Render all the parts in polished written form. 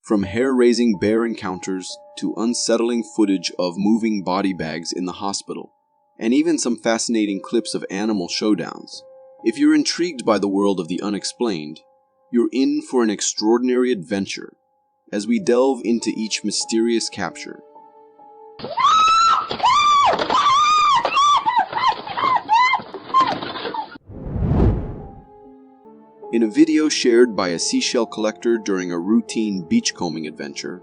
From hair-raising bear encounters to unsettling footage of moving body bags in the hospital, and even some fascinating clips of animal showdowns. If you're intrigued by the world of the unexplained, you're in for an extraordinary adventure as we delve into each mysterious capture. In a video shared by a seashell collector during a routine beachcombing adventure,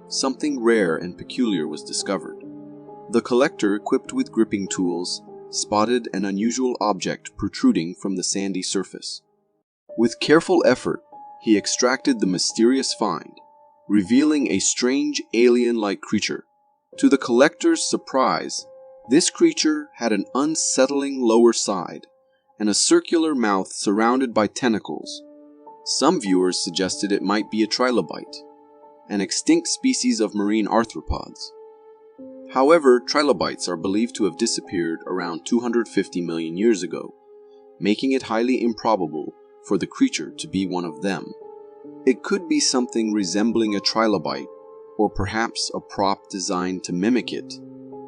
something rare and peculiar was discovered. The collector, equipped with gripping tools, spotted an unusual object protruding from the sandy surface. With careful effort, he extracted the mysterious find, revealing a strange alien-like creature. To the collector's surprise, this creature had an unsettling lower side and a circular mouth surrounded by tentacles. Some viewers suggested it might be a trilobite, an extinct species of marine arthropods. However, trilobites are believed to have disappeared around 250 million years ago, making it highly improbable for the creature to be one of them. It could be something resembling a trilobite, or perhaps a prop designed to mimic it.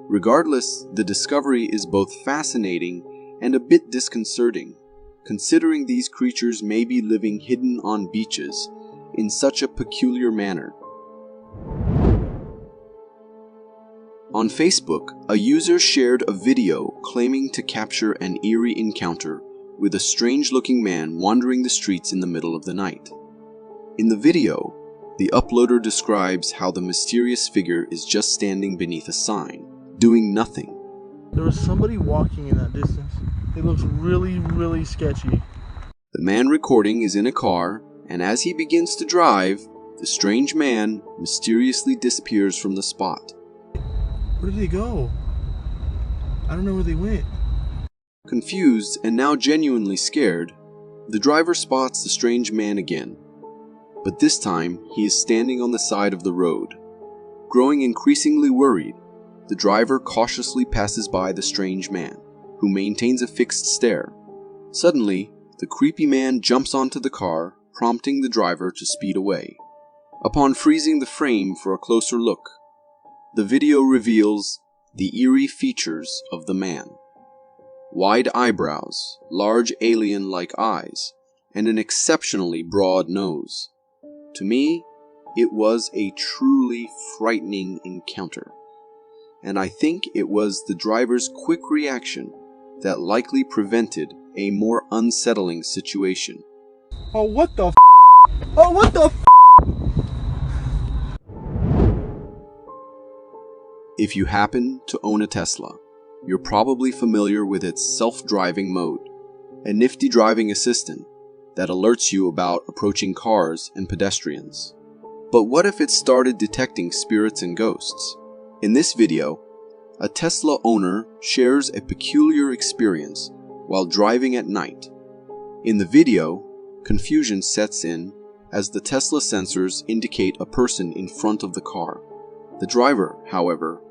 Regardless, the discovery is both fascinating and a bit disconcerting, considering these creatures may be living hidden on beaches in such a peculiar manner. On Facebook, a user shared a video claiming to capture an eerie encounter with a strange-looking man wandering the streets in the middle of the night. In the video, the uploader describes how the mysterious figure is just standing beneath a sign, doing nothing. There was somebody walking in that distance. It looks really sketchy. The man recording is in a car, and as he begins to drive, the strange man mysteriously disappears from the spot. Where did they go? I don't know where they went. Confused and now genuinely scared, the driver spots the strange man again. But this time, he is standing on the side of the road. Growing increasingly worried, the driver cautiously passes by the strange man, who maintains a fixed stare. Suddenly, the creepy man jumps onto the car, prompting the driver to speed away. Upon freezing the frame for a closer look, the video reveals the eerie features of the man. Wide eyebrows, large alien-like eyes, and an exceptionally broad nose. To me, it was a truly frightening encounter. And I think it was the driver's quick reaction that likely prevented a more unsettling situation. Oh, what the f***? Oh, what the f***? If you happen to own a Tesla, you're probably familiar with its self-driving mode, a nifty driving assistant that alerts you about approaching cars and pedestrians. But what if it started detecting spirits and ghosts? In this video, a Tesla owner shares a peculiar experience while driving at night. In the video, confusion sets in as the Tesla sensors indicate a person in front of the car. The driver, however,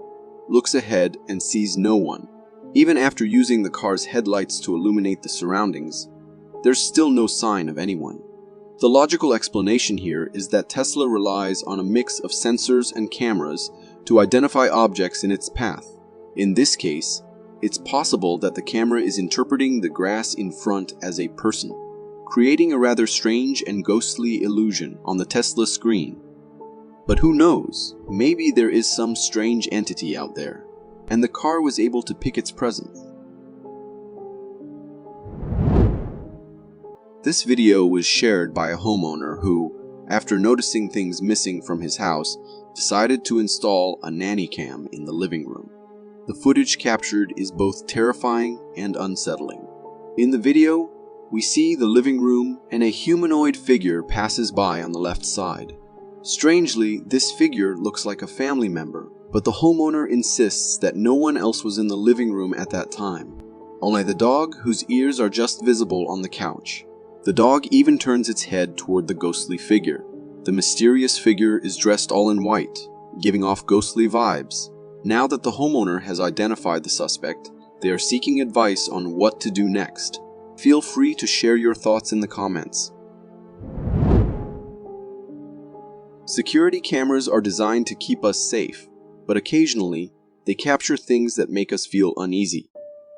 looks ahead and sees no one. Even after using the car's headlights to illuminate the surroundings, there's still no sign of anyone. The logical explanation here is that Tesla relies on a mix of sensors and cameras to identify objects in its path. In this case, it's possible that the camera is interpreting the grass in front as a person, creating a rather strange and ghostly illusion on the Tesla screen. But who knows, maybe there is some strange entity out there, and the car was able to pick its presence. This video was shared by a homeowner who, after noticing things missing from his house, decided to install a nanny cam in the living room. The footage captured is both terrifying and unsettling. In the video, we see the living room and a humanoid figure passes by on the left side. Strangely, this figure looks like a family member, but the homeowner insists that no one else was in the living room at that time. Only the dog, whose ears are just visible on the couch. The dog even turns its head toward the ghostly figure. The mysterious figure is dressed all in white, giving off ghostly vibes. Now that the homeowner has identified the suspect, they are seeking advice on what to do next. Feel free to share your thoughts in the comments. Security cameras are designed to keep us safe, but occasionally, they capture things that make us feel uneasy.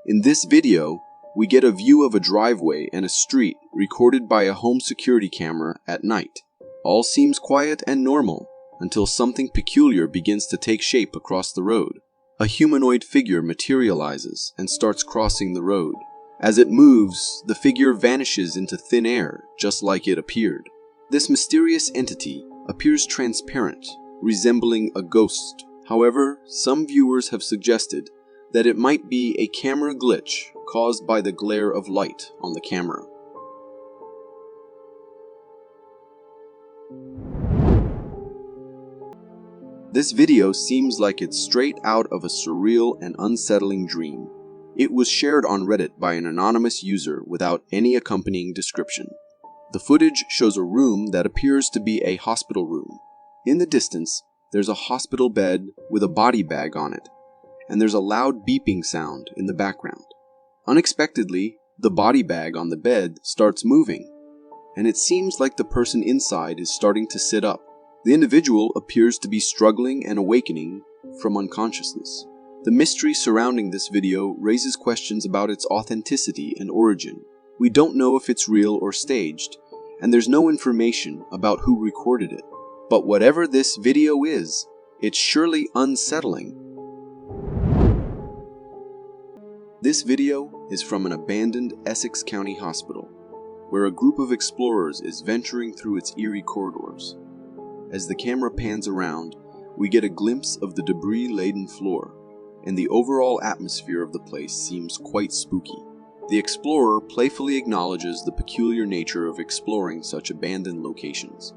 In this video, we get a view of a driveway and a street recorded by a home security camera at night. All seems quiet and normal until something peculiar begins to take shape across the road. A humanoid figure materializes and starts crossing the road. As it moves, the figure vanishes into thin air, just like it appeared. This mysterious entity appears transparent, resembling a ghost. However, some viewers have suggested that it might be a camera glitch caused by the glare of light on the camera. This video seems like it's straight out of a surreal and unsettling dream. It was shared on Reddit by an anonymous user without any accompanying description. The footage shows a room that appears to be a hospital room. In the distance, there's a hospital bed with a body bag on it, and there's a loud beeping sound in the background. Unexpectedly, the body bag on the bed starts moving, and it seems like the person inside is starting to sit up. The individual appears to be struggling and awakening from unconsciousness. The mystery surrounding this video raises questions about its authenticity and origin. We don't know if it's real or staged, and there's no information about who recorded it. But whatever this video is, it's surely unsettling. This video is from an abandoned Essex County hospital, where a group of explorers is venturing through its eerie corridors. As the camera pans around, we get a glimpse of the debris-laden floor, and the overall atmosphere of the place seems quite spooky. The explorer playfully acknowledges the peculiar nature of exploring such abandoned locations.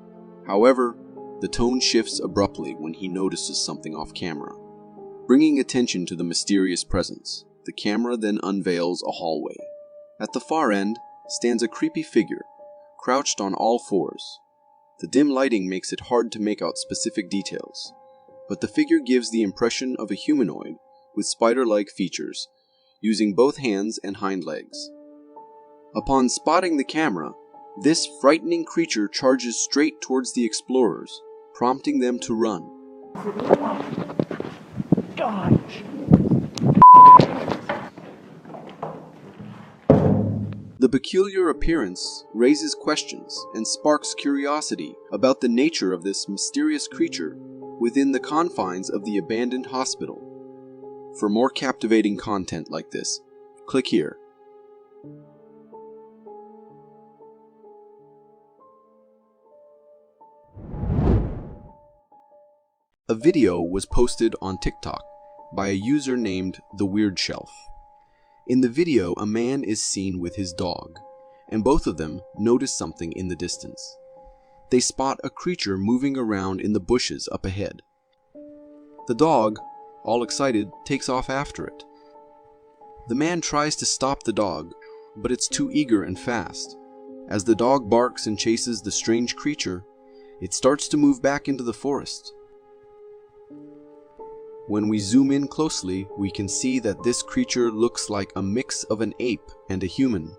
However, the tone shifts abruptly when he notices something off camera. Bringing attention to the mysterious presence, the camera then unveils a hallway. At the far end stands a creepy figure, crouched on all fours. The dim lighting makes it hard to make out specific details, but the figure gives the impression of a humanoid with spider-like features, using both hands and hind legs. Upon spotting the camera, this frightening creature charges straight towards the explorers, prompting them to run. Gosh. The peculiar appearance raises questions and sparks curiosity about the nature of this mysterious creature within the confines of the abandoned hospital. For more captivating content like this, click here. A video was posted on TikTok by a user named The Weird Shelf. In the video, a man is seen with his dog, and both of them notice something in the distance. They spot a creature moving around in the bushes up ahead. The dog, all excited, takes off after it. The man tries to stop the dog, but it's too eager and fast. As the dog barks and chases the strange creature, it starts to move back into the forest. When we zoom in closely, we can see that this creature looks like a mix of an ape and a human,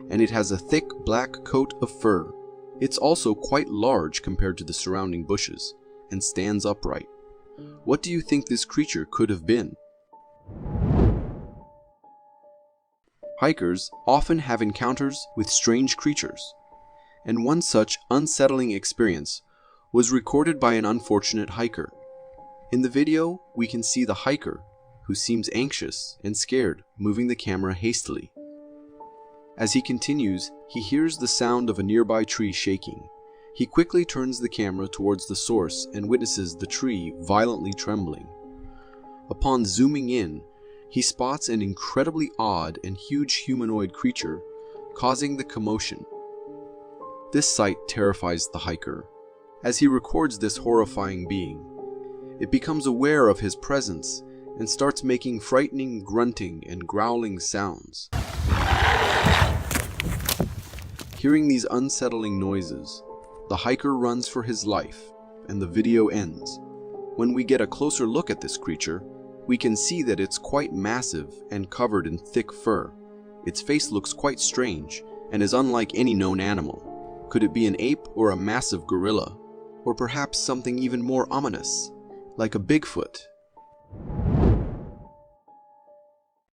and it has a thick black coat of fur. It's also quite large compared to the surrounding bushes, and stands upright. What do you think this creature could have been? Hikers often have encounters with strange creatures, and one such unsettling experience was recorded by an unfortunate hiker. In the video, we can see the hiker, who seems anxious and scared, moving the camera hastily. As he continues, he hears the sound of a nearby tree shaking. He quickly turns the camera towards the source and witnesses the tree violently trembling. Upon zooming in, he spots an incredibly odd and huge humanoid creature, causing the commotion. This sight terrifies the hiker. As he records this horrifying being, it becomes aware of his presence and starts making frightening grunting and growling sounds. Hearing these unsettling noises, the hiker runs for his life, and the video ends. When we get a closer look at this creature, we can see that it's quite massive and covered in thick fur. Its face looks quite strange and is unlike any known animal. Could it be an ape or a massive gorilla? Or perhaps something even more ominous, like a Bigfoot.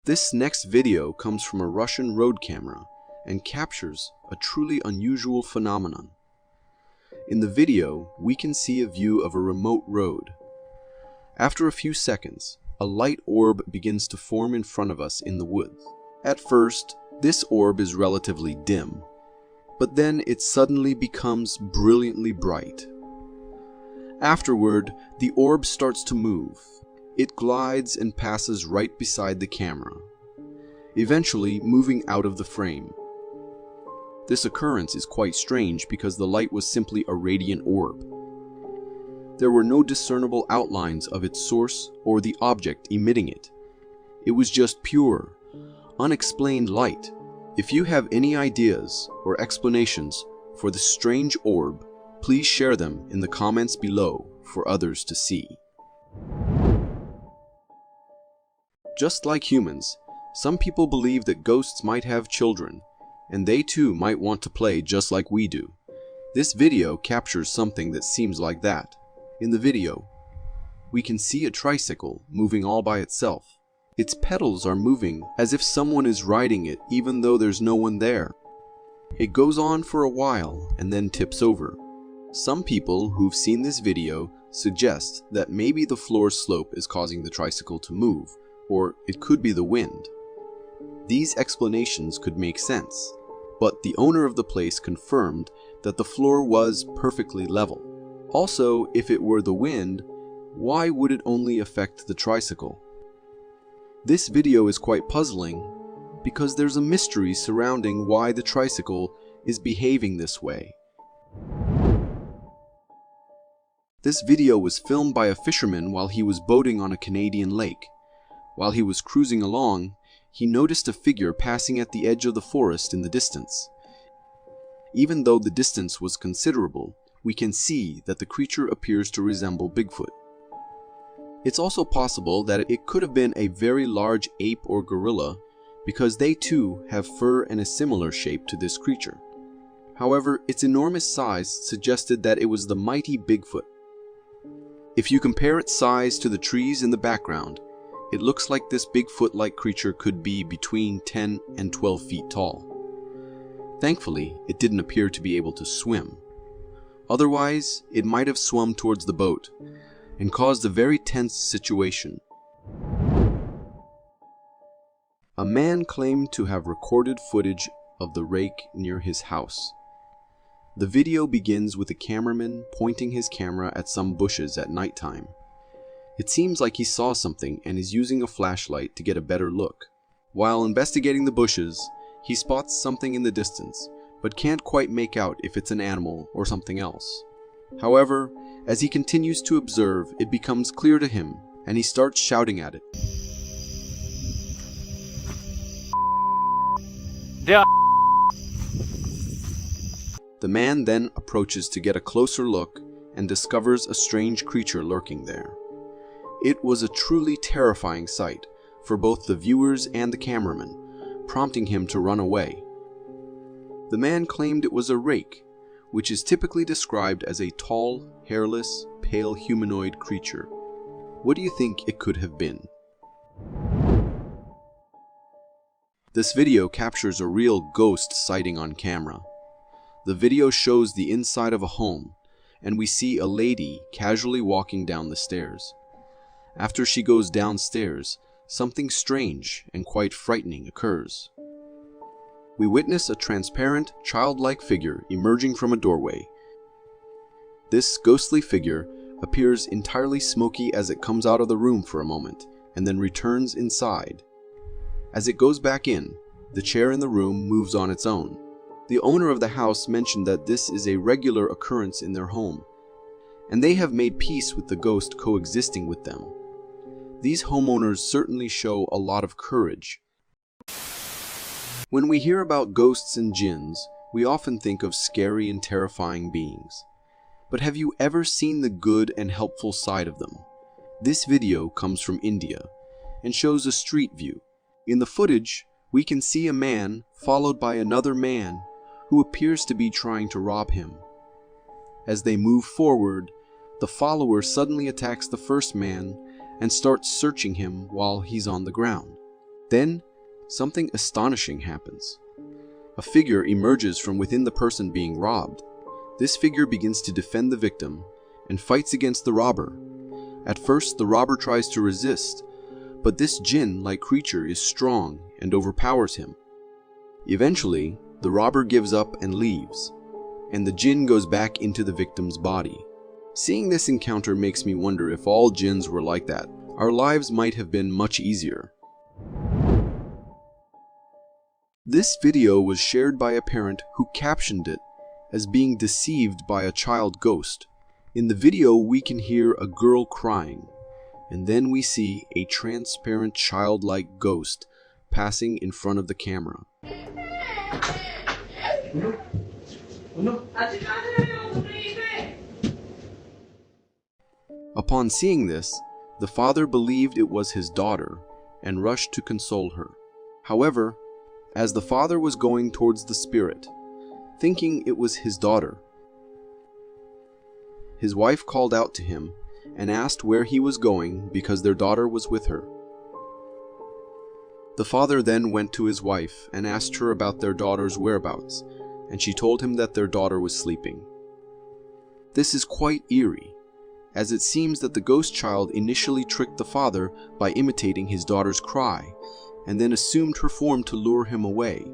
This next video comes from a Russian road camera and captures a truly unusual phenomenon. In the video, we can see a view of a remote road. After a few seconds, a light orb begins to form in front of us in the woods. At first, this orb is relatively dim, but then it suddenly becomes brilliantly bright. Afterward, the orb starts to move. It glides and passes right beside the camera, eventually moving out of the frame. This occurrence is quite strange because the light was simply a radiant orb. There were no discernible outlines of its source or the object emitting it. It was just pure, unexplained light. If you have any ideas or explanations for this strange orb, please share them in the comments below for others to see. Just like humans, some people believe that ghosts might have children, and they too might want to play just like we do. This video captures something that seems like that. In the video, we can see a tricycle moving all by itself. Its pedals are moving as if someone is riding it even though there's no one there. It goes on for a while and then tips over. Some people who've seen this video suggest that maybe the floor slope is causing the tricycle to move, or it could be the wind. These explanations could make sense, but the owner of the place confirmed that the floor was perfectly level. Also, if it were the wind, why would it only affect the tricycle? This video is quite puzzling because there's a mystery surrounding why the tricycle is behaving this way. This video was filmed by a fisherman while he was boating on a Canadian lake. While he was cruising along, he noticed a figure passing at the edge of the forest in the distance. Even though the distance was considerable, we can see that the creature appears to resemble Bigfoot. It's also possible that it could have been a very large ape or gorilla, because they too have fur and a similar shape to this creature. However, its enormous size suggested that it was the mighty Bigfoot. If you compare its size to the trees in the background, it looks like this Bigfoot-like creature could be between 10 and 12 feet tall. Thankfully, it didn't appear to be able to swim. Otherwise, it might have swum towards the boat and caused a very tense situation. A man claimed to have recorded footage of the rake near his house. The video begins with a cameraman pointing his camera at some bushes at nighttime. It seems like he saw something and is using a flashlight to get a better look. While investigating the bushes, he spots something in the distance, but can't quite make out if it's an animal or something else. However, as he continues to observe, it becomes clear to him, and he starts shouting at it. The man then approaches to get a closer look and discovers a strange creature lurking there. It was a truly terrifying sight for both the viewers and the cameraman, prompting him to run away. The man claimed it was a rake, which is typically described as a tall, hairless, pale humanoid creature. What do you think it could have been? This video captures a real ghost sighting on camera. The video shows the inside of a home, and we see a lady casually walking down the stairs. After she goes downstairs, something strange and quite frightening occurs. We witness a transparent, childlike figure emerging from a doorway. This ghostly figure appears entirely smoky as it comes out of the room for a moment, and then returns inside. As it goes back in, the chair in the room moves on its own. The owner of the house mentioned that this is a regular occurrence in their home, and they have made peace with the ghost coexisting with them. These homeowners certainly show a lot of courage. When we hear about ghosts and jinns, we often think of scary and terrifying beings. But have you ever seen the good and helpful side of them? This video comes from India and shows a street view. In the footage, we can see a man followed by another man who appears to be trying to rob him. As they move forward, the follower suddenly attacks the first man and starts searching him while he's on the ground. Then, something astonishing happens. A figure emerges from within the person being robbed. This figure begins to defend the victim and fights against the robber. At first, the robber tries to resist, but this jinn-like creature is strong and overpowers him. Eventually, the robber gives up and leaves, and the jinn goes back into the victim's body. Seeing this encounter makes me wonder if all jinns were like that, our lives might have been much easier. This video was shared by a parent who captioned it as being deceived by a child ghost. In the video, we can hear a girl crying, and then we see a transparent childlike ghost passing in front of the camera. Upon seeing this, the father believed it was his daughter and rushed to console her. However, as the father was going towards the spirit, thinking it was his daughter, his wife called out to him and asked where he was going because their daughter was with her. The father then went to his wife and asked her about their daughter's whereabouts, and she told him that their daughter was sleeping. This is quite eerie, as it seems that the ghost child initially tricked the father by imitating his daughter's cry, and then assumed her form to lure him away.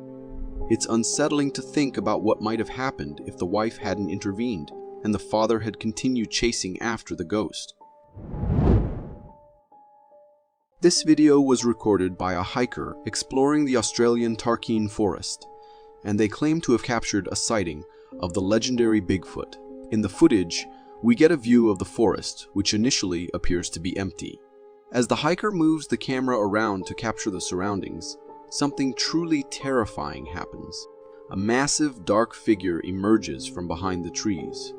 It's unsettling to think about what might have happened if the wife hadn't intervened and the father had continued chasing after the ghost. This video was recorded by a hiker exploring the Australian Tarkine forest, and they claim to have captured a sighting of the legendary Bigfoot. In the footage, we get a view of the forest, which initially appears to be empty. As the hiker moves the camera around to capture the surroundings, something truly terrifying happens. A massive dark figure emerges from behind the trees.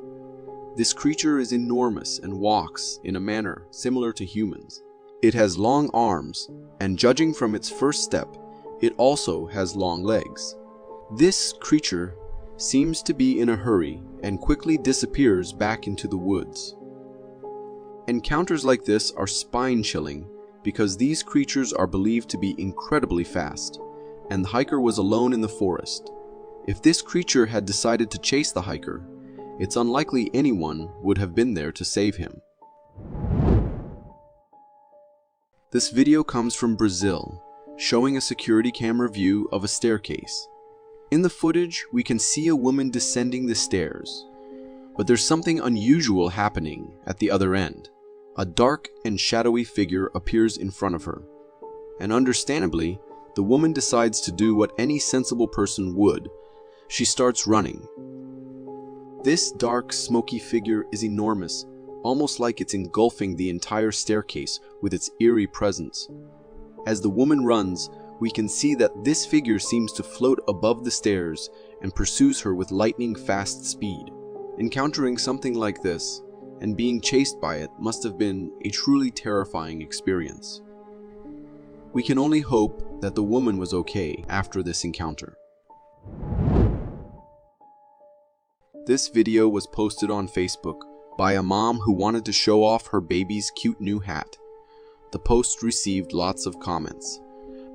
This creature is enormous and walks in a manner similar to humans. It has long arms, and judging from its first step, it also has long legs. This creature seems to be in a hurry and quickly disappears back into the woods. Encounters like this are spine-chilling because these creatures are believed to be incredibly fast, and the hiker was alone in the forest. If this creature had decided to chase the hiker, it's unlikely anyone would have been there to save him. This video comes from Brazil, showing a security camera view of a staircase. In the footage, we can see a woman descending the stairs, but there's something unusual happening at the other end. A dark and shadowy figure appears in front of her, and understandably, the woman decides to do what any sensible person would. She starts running. This dark, smoky figure is enormous, almost like it's engulfing the entire staircase with its eerie presence. As the woman runs, we can see that this figure seems to float above the stairs and pursues her with lightning-fast speed. Encountering something like this and being chased by it must have been a truly terrifying experience. We can only hope that the woman was okay after this encounter. This video was posted on Facebook by a mom who wanted to show off her baby's cute new hat. The post received lots of comments,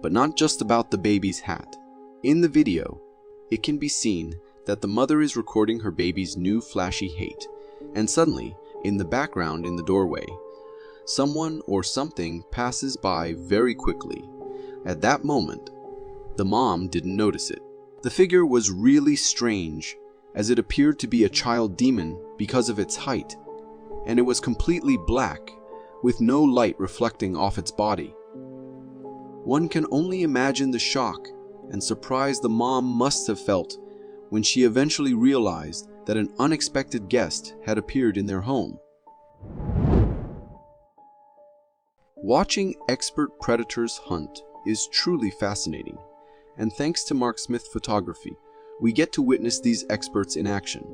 but not just about the baby's hat. In the video, it can be seen that the mother is recording her baby's new flashy hat, and suddenly, in the background in the doorway, someone or something passes by very quickly. At that moment, the mom didn't notice it. The figure was really strange, as it appeared to be a child demon because of its height, and it was completely black, with no light reflecting off its body. One can only imagine the shock and surprise the mom must have felt when she eventually realized that an unexpected guest had appeared in their home. Watching expert predators hunt is truly fascinating, and thanks to Mark Smith Photography, we get to witness these experts in action.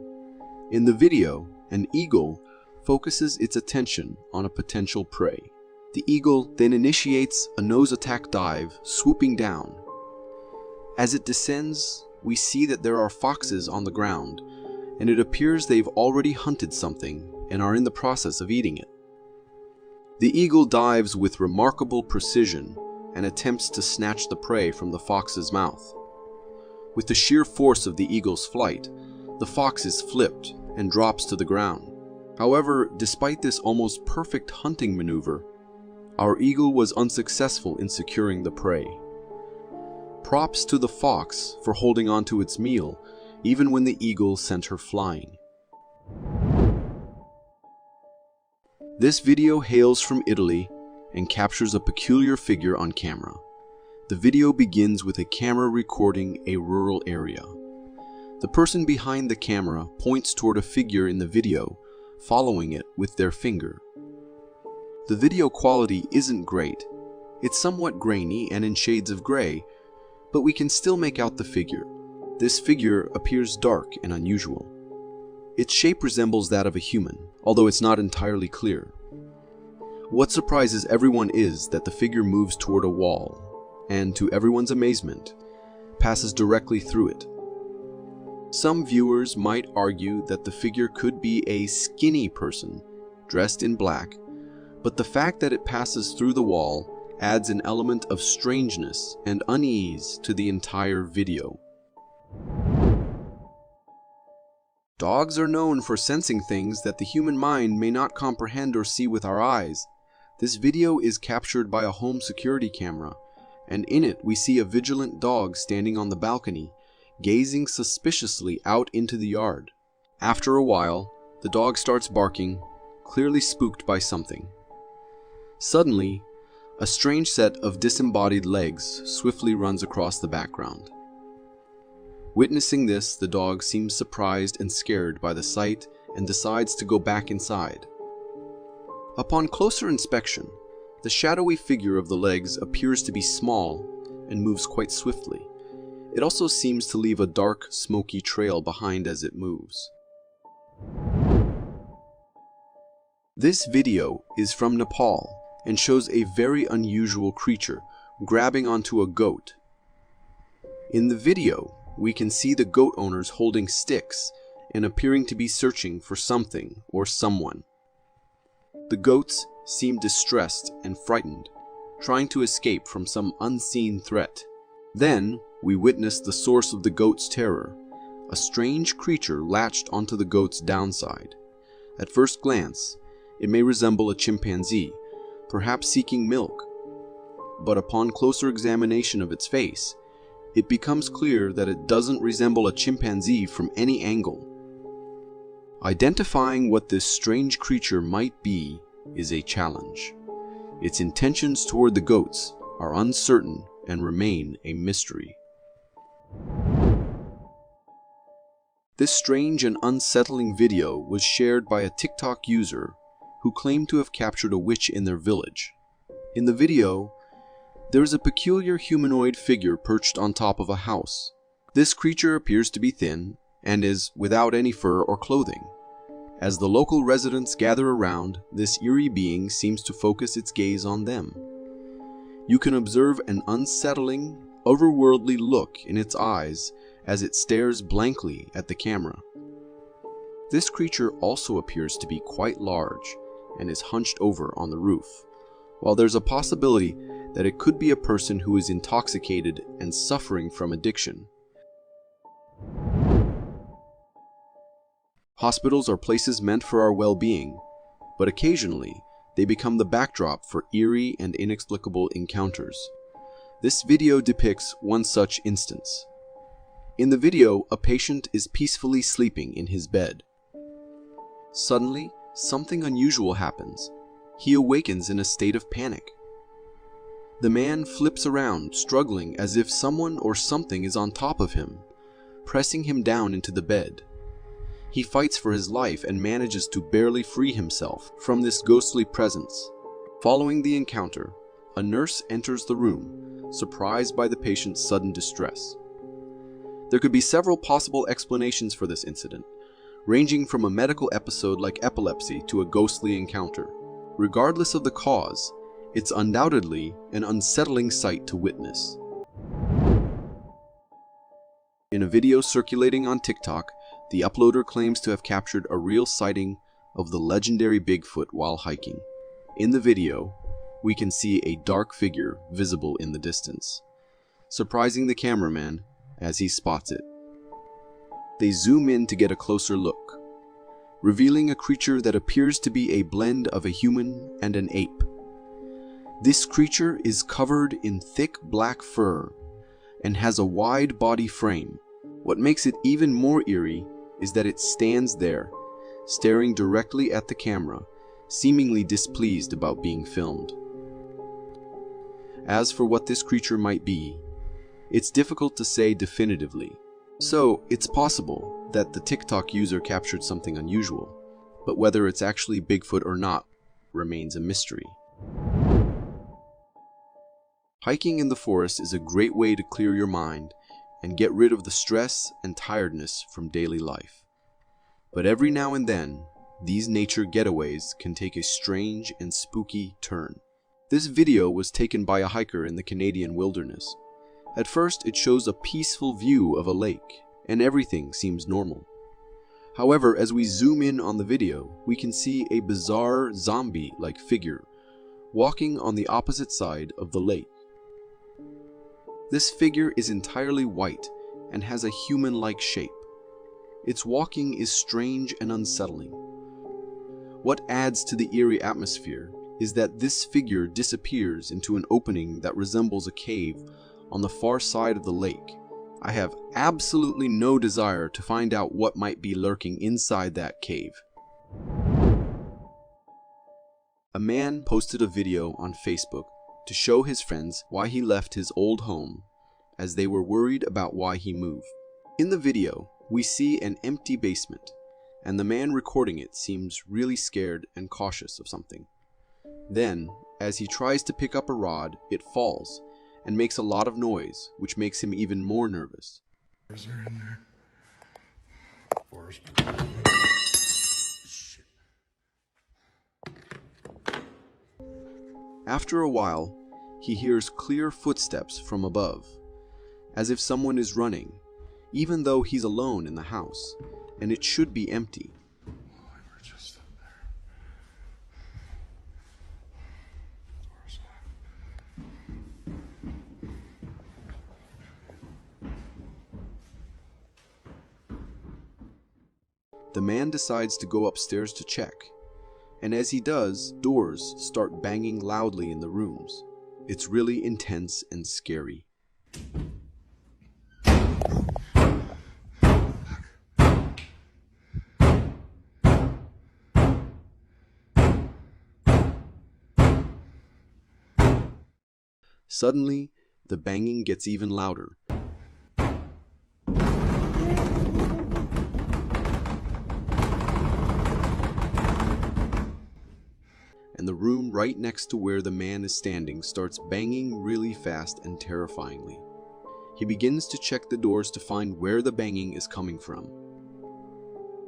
In the video, an eagle focuses its attention on a potential prey. The eagle then initiates a nose attack dive, swooping down. As it descends, we see that there are foxes on the ground, and it appears they've already hunted something and are in the process of eating it. The eagle dives with remarkable precision and attempts to snatch the prey from the fox's mouth. With the sheer force of the eagle's flight, the fox is flipped and drops to the ground. However, despite this almost perfect hunting maneuver, our eagle was unsuccessful in securing the prey. Props to the fox for holding on to its meal, even when the eagle sent her flying. This video hails from Italy and captures a peculiar figure on camera. The video begins with a camera recording a rural area. The person behind the camera points toward a figure in the video, following it with their finger. The video quality isn't great. It's somewhat grainy and in shades of gray, but we can still make out the figure. This figure appears dark and unusual. Its shape resembles that of a human, although it's not entirely clear. What surprises everyone is that the figure moves toward a wall, and to everyone's amazement, passes directly through it. Some viewers might argue that the figure could be a skinny person, dressed in black, but the fact that it passes through the wall adds an element of strangeness and unease to the entire video. Dogs are known for sensing things that the human mind may not comprehend or see with our eyes. This video is captured by a home security camera, and in it we see a vigilant dog standing on the balcony, gazing suspiciously out into the yard. After a while, the dog starts barking, clearly spooked by something. Suddenly, a strange set of disembodied legs swiftly runs across the background. Witnessing this, the dog seems surprised and scared by the sight and decides to go back inside. Upon closer inspection, the shadowy figure of the legs appears to be small and moves quite swiftly. It also seems to leave a dark, smoky trail behind as it moves. This video is from Nepal and shows a very unusual creature grabbing onto a goat. In the video, we can see the goat owners holding sticks and appearing to be searching for something or someone. The goats seem distressed and frightened, trying to escape from some unseen threat. Then, we witness the source of the goat's terror, a strange creature latched onto the goat's downside. At first glance, it may resemble a chimpanzee, perhaps seeking milk. But upon closer examination of its face, it becomes clear that it doesn't resemble a chimpanzee from any angle. Identifying what this strange creature might be is a challenge. Its intentions toward the goats are uncertain and remain a mystery. This strange and unsettling video was shared by a TikTok user who claimed to have captured a witch in their village. In the video, there is a peculiar humanoid figure perched on top of a house. This creature appears to be thin and is without any fur or clothing. As the local residents gather around, this eerie being seems to focus its gaze on them. You can observe an unsettling, otherworldly look in its eyes as it stares blankly at the camera. This creature also appears to be quite large and is hunched over on the roof, while there's a possibility that it could be a person who is intoxicated and suffering from addiction. Hospitals are places meant for our well-being, but occasionally they become the backdrop for eerie and inexplicable encounters. This video depicts one such instance. In the video, a patient is peacefully sleeping in his bed. Suddenly, something unusual happens. He awakens in a state of panic. The man flips around, struggling as if someone or something is on top of him, pressing him down into the bed. He fights for his life and manages to barely free himself from this ghostly presence. Following the encounter, a nurse enters the room, surprised by the patient's sudden distress. There could be several possible explanations for this incident, ranging from a medical episode like epilepsy to a ghostly encounter. Regardless of the cause, it's undoubtedly an unsettling sight to witness. In a video circulating on TikTok, The uploader claims to have captured a real sighting of the legendary Bigfoot while hiking. In the video, we can see a dark figure visible in the distance, surprising the cameraman as he spots it. They zoom in to get a closer look, revealing a creature that appears to be a blend of a human and an ape. This creature is covered in thick black fur and has a wide body frame. What makes it even more eerie is that it stands there, staring directly at the camera, seemingly displeased about being filmed. As for what this creature might be, it's difficult to say definitively. So, it's possible that the TikTok user captured something unusual, but whether it's actually Bigfoot or not remains a mystery. Hiking in the forest is a great way to clear your mind and get rid of the stress and tiredness from daily life. But every now and then, these nature getaways can take a strange and spooky turn. This video was taken by a hiker in the Canadian wilderness. At first, it shows a peaceful view of a lake, and everything seems normal. However, as we zoom in on the video, we can see a bizarre zombie-like figure walking on the opposite side of the lake. This figure is entirely white and has a human-like shape. Its walking is strange and unsettling. What adds to the eerie atmosphere is that this figure disappears into an opening that resembles a cave on the far side of the lake. I have absolutely no desire to find out what might be lurking inside that cave. A man posted a video on Facebook to show his friends why he left his old home, as they were worried about why he moved. In the video, we see an empty basement, and the man recording it seems really scared and cautious of something. Then, as he tries to pick up a rod, it falls and makes a lot of noise, which makes him even more nervous. Is there in there? Forest. Shit. After a while, he hears clear footsteps from above, as if someone is running, even though he's alone in the house, and it should be empty. Oh, we were just up there. Where's that? The man decides to go upstairs to check, and as he does, doors start banging loudly in the rooms. It's really intense and scary. Suddenly, the banging gets even louder. And the room right next to where the man is standing starts banging really fast and terrifyingly. He begins to check the doors to find where the banging is coming from.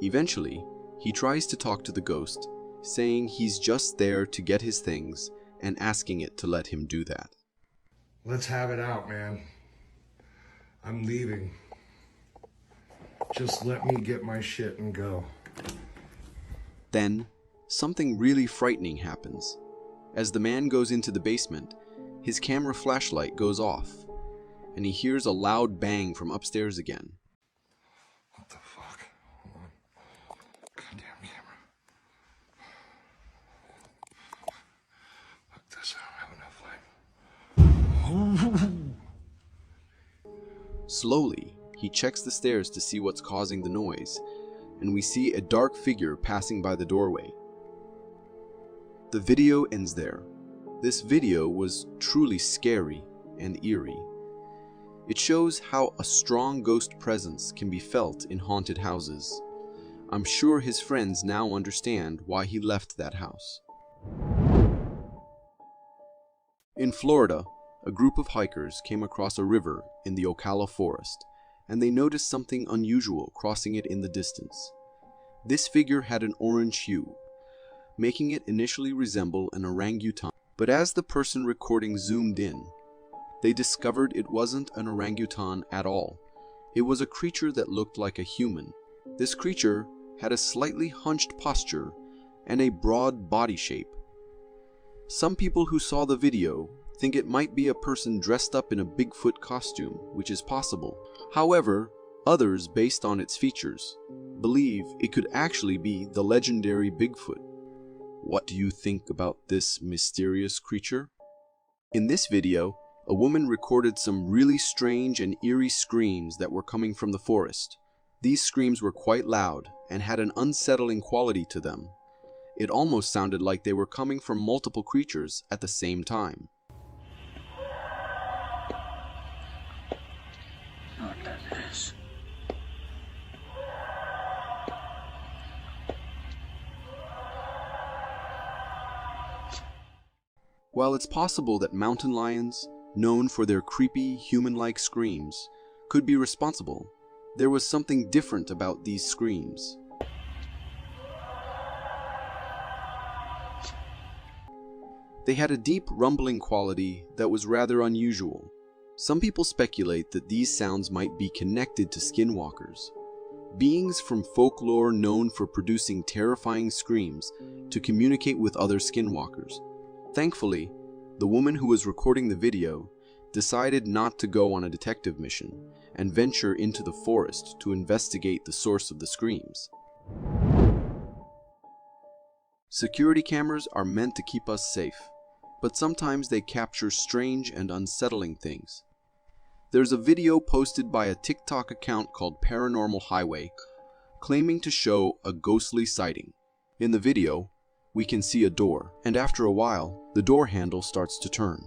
Eventually, he tries to talk to the ghost, saying he's just there to get his things and asking it to let him do that. Let's have it out, man. I'm leaving. Just let me get my shit and go. Then, something really frightening happens. As the man goes into the basement, his camera flashlight goes off, and he hears a loud bang from upstairs again. What the fuck? Hold on. Goddamn camera. Fuck this, I don't have enough light. Slowly, he checks the stairs to see what's causing the noise, and we see a dark figure passing by the doorway. The video ends there. This video was truly scary and eerie. It shows how a strong ghost presence can be felt in haunted houses. I'm sure his friends now understand why he left that house. In Florida, a group of hikers came across a river in the Ocala forest, and they noticed something unusual crossing it in the distance. This figure had an orange hue, making it initially resemble an orangutan. But as the person recording zoomed in, they discovered it wasn't an orangutan at all. It was a creature that looked like a human, This creature had a slightly hunched posture and a broad body shape. Some people who saw the video think it might be a person dressed up in a Bigfoot costume, which is possible. However, others, based on its features, believe it could actually be the legendary Bigfoot. What do you think about this mysterious creature? In this video, a woman recorded some really strange and eerie screams that were coming from the forest. These screams were quite loud and had an unsettling quality to them. It almost sounded like they were coming from multiple creatures at the same time. What that is. While it's possible that mountain lions, known for their creepy, human-like screams, could be responsible, there was something different about these screams. They had a deep rumbling quality that was rather unusual. Some people speculate that these sounds might be connected to skinwalkers, beings from folklore known for producing terrifying screams to communicate with other skinwalkers. Thankfully, the woman who was recording the video decided not to go on a detective mission and venture into the forest to investigate the source of the screams. Security cameras are meant to keep us safe, but sometimes they capture strange and unsettling things. There's a video posted by a TikTok account called Paranormal Highway claiming to show a ghostly sighting. In the video, we can see a door, and after a while, the door handle starts to turn.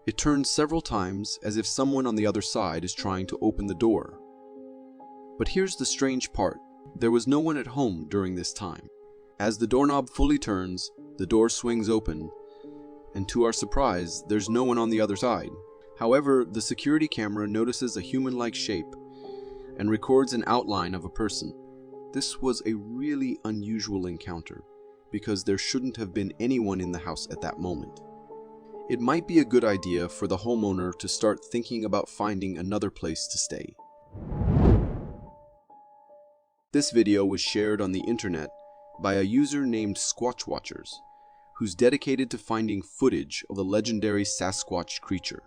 It turns several times as if someone on the other side is trying to open the door. But here's the strange part. There was no one at home during this time. As the doorknob fully turns, the door swings open, and to our surprise, there's no one on the other side. However, the security camera notices a human-like shape and records an outline of a person. This was a really unusual encounter, because there shouldn't have been anyone in the house at that moment. It might be a good idea for the homeowner to start thinking about finding another place to stay. This video was shared on the internet by a user named Squatchwatchers, who's dedicated to finding footage of the legendary Sasquatch creature.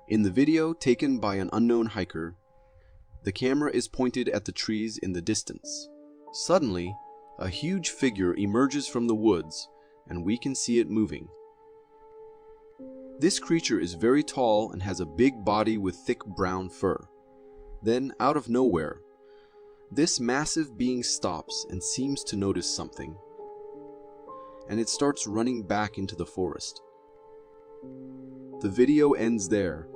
In the video taken by an unknown hiker, the camera is pointed at the trees in the distance. Suddenly, a huge figure emerges from the woods, and we can see it moving. This creature is very tall and has a big body with thick brown fur. Then, out of nowhere, this massive being stops and seems to notice something, and it starts running back into the forest. The video ends there.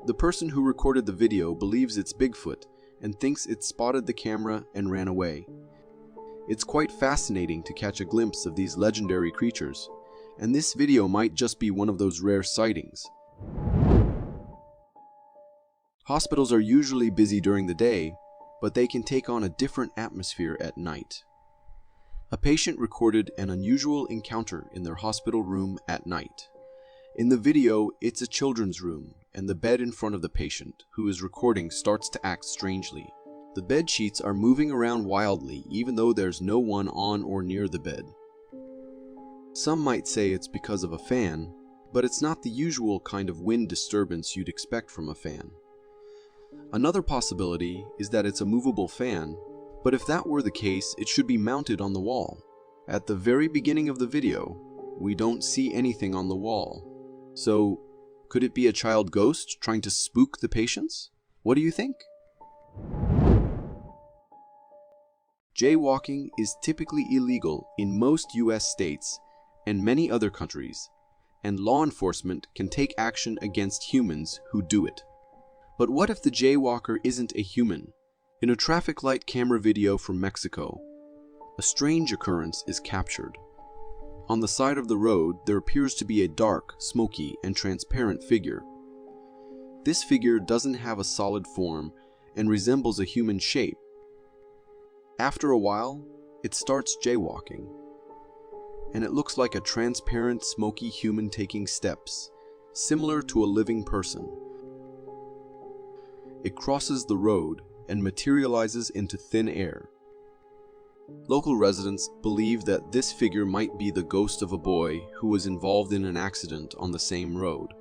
The person who recorded the video believes it's Bigfoot and thinks it spotted the camera and ran away. It's quite fascinating to catch a glimpse of these legendary creatures, and this video might just be one of those rare sightings. Hospitals are usually busy during the day, but they can take on a different atmosphere at night. A patient recorded an unusual encounter in their hospital room at night. In the video, it's a children's room, and the bed in front of the patient, who is recording, starts to act strangely. The bed sheets are moving around wildly, even though there's no one on or near the bed. Some might say it's because of a fan, but it's not the usual kind of wind disturbance you'd expect from a fan. Another possibility is that it's a movable fan, but if that were the case, it should be mounted on the wall. At the very beginning of the video, we don't see anything on the wall. So, could it be a child ghost trying to spook the patients? What do you think? Jaywalking is typically illegal in most US states and many other countries, and law enforcement can take action against humans who do it. But what if the jaywalker isn't a human? In a traffic light camera video from Mexico, a strange occurrence is captured. On the side of the road, there appears to be a dark, smoky, and transparent figure. This figure doesn't have a solid form and resembles a human shape. After a while, it starts jaywalking, and it looks like a transparent, smoky human taking steps, similar to a living person. It crosses the road and materializes into thin air. Local residents believe that this figure might be the ghost of a boy who was involved in an accident on the same road.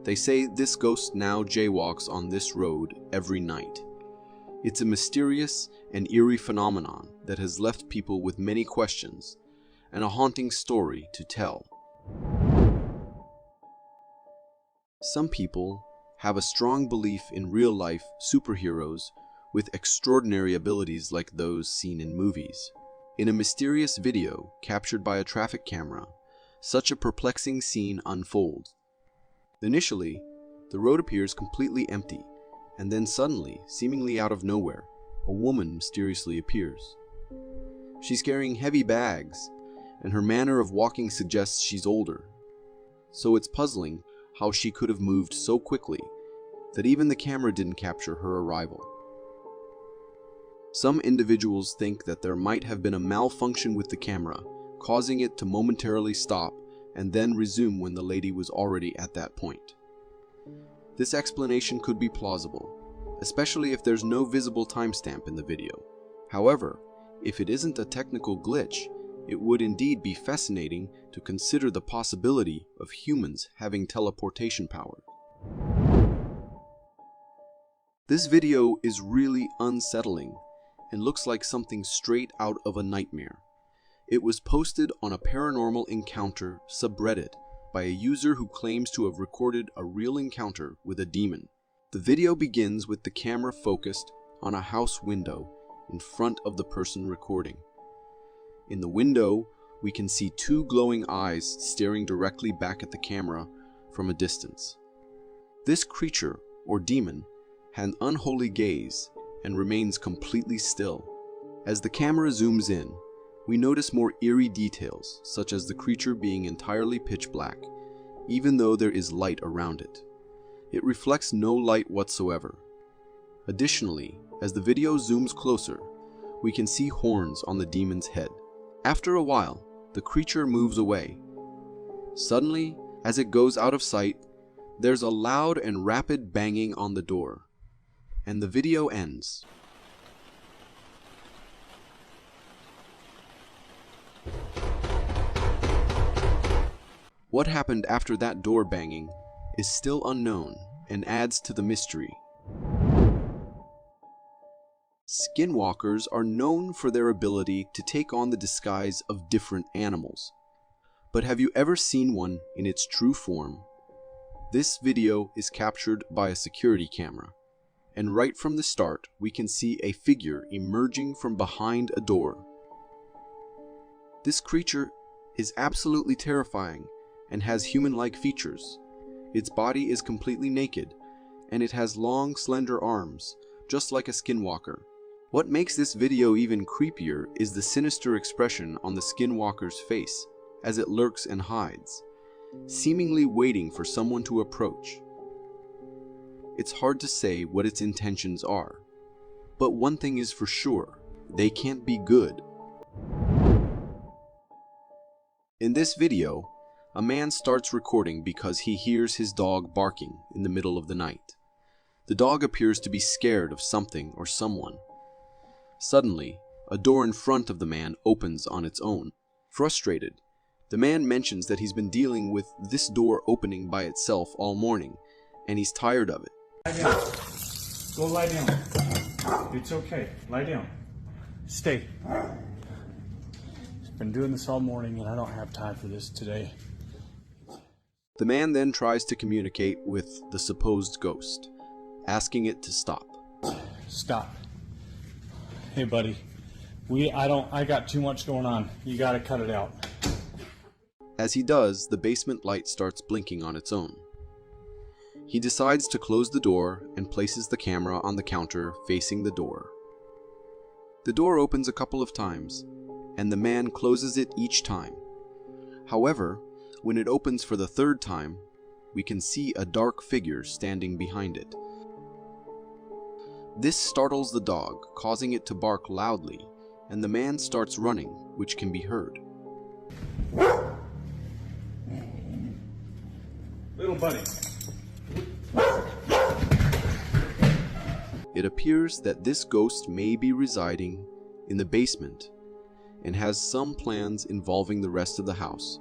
They say this ghost now jaywalks on this road every night. It's a mysterious and eerie phenomenon that has left people with many questions and a haunting story to tell. Some people have a strong belief in real-life superheroes with extraordinary abilities like those seen in movies. In a mysterious video captured by a traffic camera, such a perplexing scene unfolds. Initially, the road appears completely empty, and then suddenly, seemingly out of nowhere, a woman mysteriously appears. She's carrying heavy bags, and her manner of walking suggests she's older. So it's puzzling how she could have moved so quickly that even the camera didn't capture her arrival. Some individuals think that there might have been a malfunction with the camera, causing it to momentarily stop and then resume when the lady was already at that point. This explanation could be plausible, especially if there's no visible timestamp in the video. However, if it isn't a technical glitch, it would indeed be fascinating to consider the possibility of humans having teleportation power. This video is really unsettling and looks like something straight out of a nightmare. It was posted on a paranormal encounter subreddit by a user who claims to have recorded a real encounter with a demon. The video begins with the camera focused on a house window in front of the person recording. In the window, we can see two glowing eyes staring directly back at the camera from a distance. This creature, or demon, had an unholy gaze and remains completely still. As the camera zooms in, we notice more eerie details, such as the creature being entirely pitch black, even though there is light around it. It reflects no light whatsoever. Additionally, as the video zooms closer, we can see horns on the demon's head. After a while, the creature moves away. Suddenly, as it goes out of sight, there's a loud and rapid banging on the door, and the video ends. What happened after that door banging is still unknown and adds to the mystery. Skinwalkers are known for their ability to take on the disguise of different animals. But have you ever seen one in its true form? This video is captured by a security camera, and right from the start we can see a figure emerging from behind a door. This creature is absolutely terrifying and has human-like features. Its body is completely naked, and it has long, slender arms, just like a skinwalker. What makes this video even creepier is the sinister expression on the skinwalker's face as it lurks and hides, seemingly waiting for someone to approach. It's hard to say what its intentions are, but one thing is for sure, they can't be good. In this video, a man starts recording because he hears his dog barking in the middle of the night. The dog appears to be scared of something or someone. Suddenly, a door in front of the man opens on its own. Frustrated, the man mentions that he's been dealing with this door opening by itself all morning, and he's tired of it. Lie down. Go lie down. It's okay. Lie down. Stay. I've been doing this all morning and I don't have time for this today. The man then tries to communicate with the supposed ghost, asking it to stop. Stop. Hey buddy, I got too much going on. You gotta cut it out. As he does, the basement light starts blinking on its own. He decides to close the door and places the camera on the counter facing the door. The door opens a couple of times, and the man closes it each time. However, when it opens for the third time, we can see a dark figure standing behind it. This startles the dog, causing it to bark loudly, and the man starts running, which can be heard. Little buddy. It appears that this ghost may be residing in the basement and has some plans involving the rest of the house,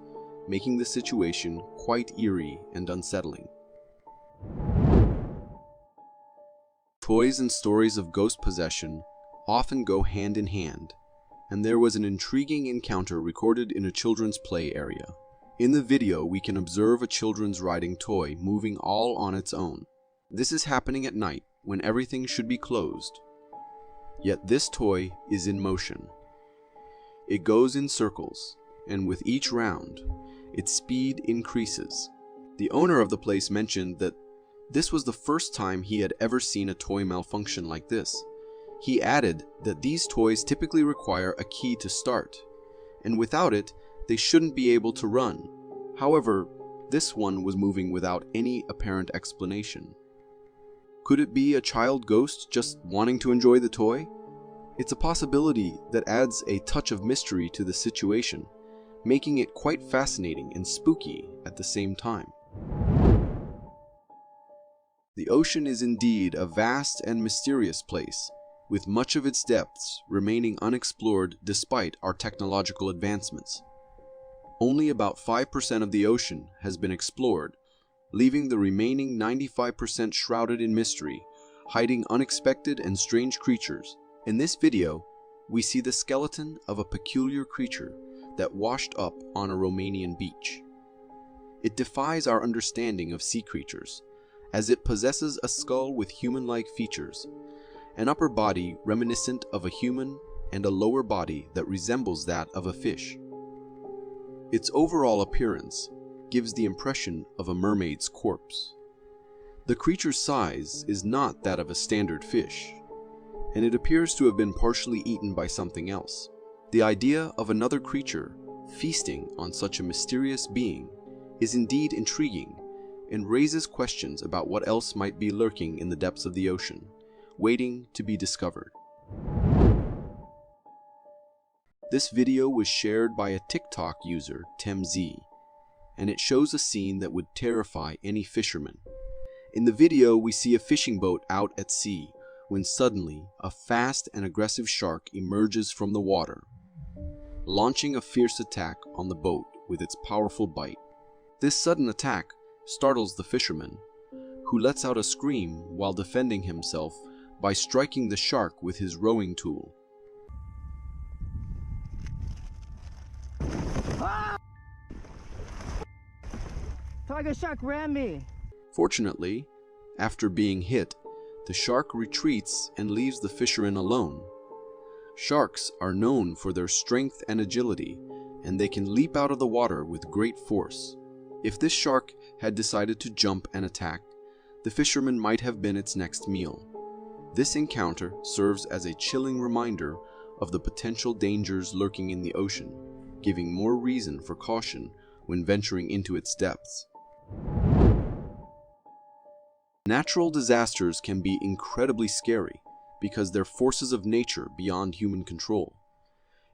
making the situation quite eerie and unsettling. Toys and stories of ghost possession often go hand in hand, and there was an intriguing encounter recorded in a children's play area. In the video, we can observe a children's riding toy moving all on its own. This is happening at night when everything should be closed. Yet this toy is in motion. It goes in circles, and with each round, its speed increases. The owner of the place mentioned that this was the first time he had ever seen a toy malfunction like this. He added that these toys typically require a key to start, and without it, they shouldn't be able to run. However, this one was moving without any apparent explanation. Could it be a child ghost just wanting to enjoy the toy? It's a possibility that adds a touch of mystery to the situation, making it quite fascinating and spooky at the same time. The ocean is indeed a vast and mysterious place, with much of its depths remaining unexplored despite our technological advancements. Only about 5% of the ocean has been explored, leaving the remaining 95% shrouded in mystery, hiding unexpected and strange creatures. In this video, we see the skeleton of a peculiar creature that washed up on a Romanian beach. It defies our understanding of sea creatures, as it possesses a skull with human-like features, an upper body reminiscent of a human, and a lower body that resembles that of a fish. Its overall appearance gives the impression of a mermaid's corpse. The creature's size is not that of a standard fish, and it appears to have been partially eaten by something else. The idea of another creature feasting on such a mysterious being is indeed intriguing and raises questions about what else might be lurking in the depths of the ocean, waiting to be discovered. This video was shared by a TikTok user, TemZ, and it shows a scene that would terrify any fisherman. In the video, we see a fishing boat out at sea when suddenly a fast and aggressive shark emerges from the water, launching a fierce attack on the boat with its powerful bite. This sudden attack startles the fisherman, who lets out a scream while defending himself by striking the shark with his rowing tool. Tiger shark ran me. Fortunately, after being hit, the shark retreats and leaves the fisherman alone. Sharks are known for their strength and agility, and they can leap out of the water with great force. If this shark had decided to jump and attack, the fisherman might have been its next meal. This encounter serves as a chilling reminder of the potential dangers lurking in the ocean, giving more reason for caution when venturing into its depths. Natural disasters can be incredibly scary because they're forces of nature beyond human control.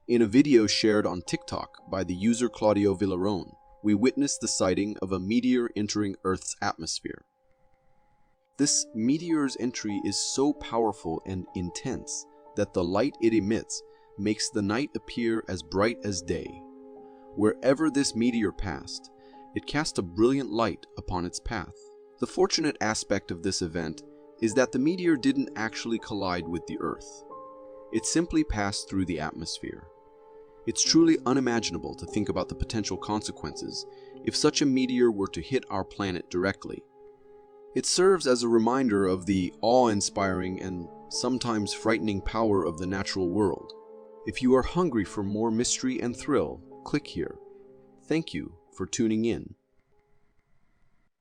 In a video shared on TikTok by the user Claudio Villaron, we witnessed the sighting of a meteor entering Earth's atmosphere. This meteor's entry is so powerful and intense that the light it emits makes the night appear as bright as day. Wherever this meteor passed, it cast a brilliant light upon its path. The fortunate aspect of this event is that the meteor didn't actually collide with the Earth. It simply passed through the atmosphere. It's truly unimaginable to think about the potential consequences if such a meteor were to hit our planet directly. It serves as a reminder of the awe-inspiring and sometimes frightening power of the natural world. If you are hungry for more mystery and thrill, click here. Thank you for tuning in.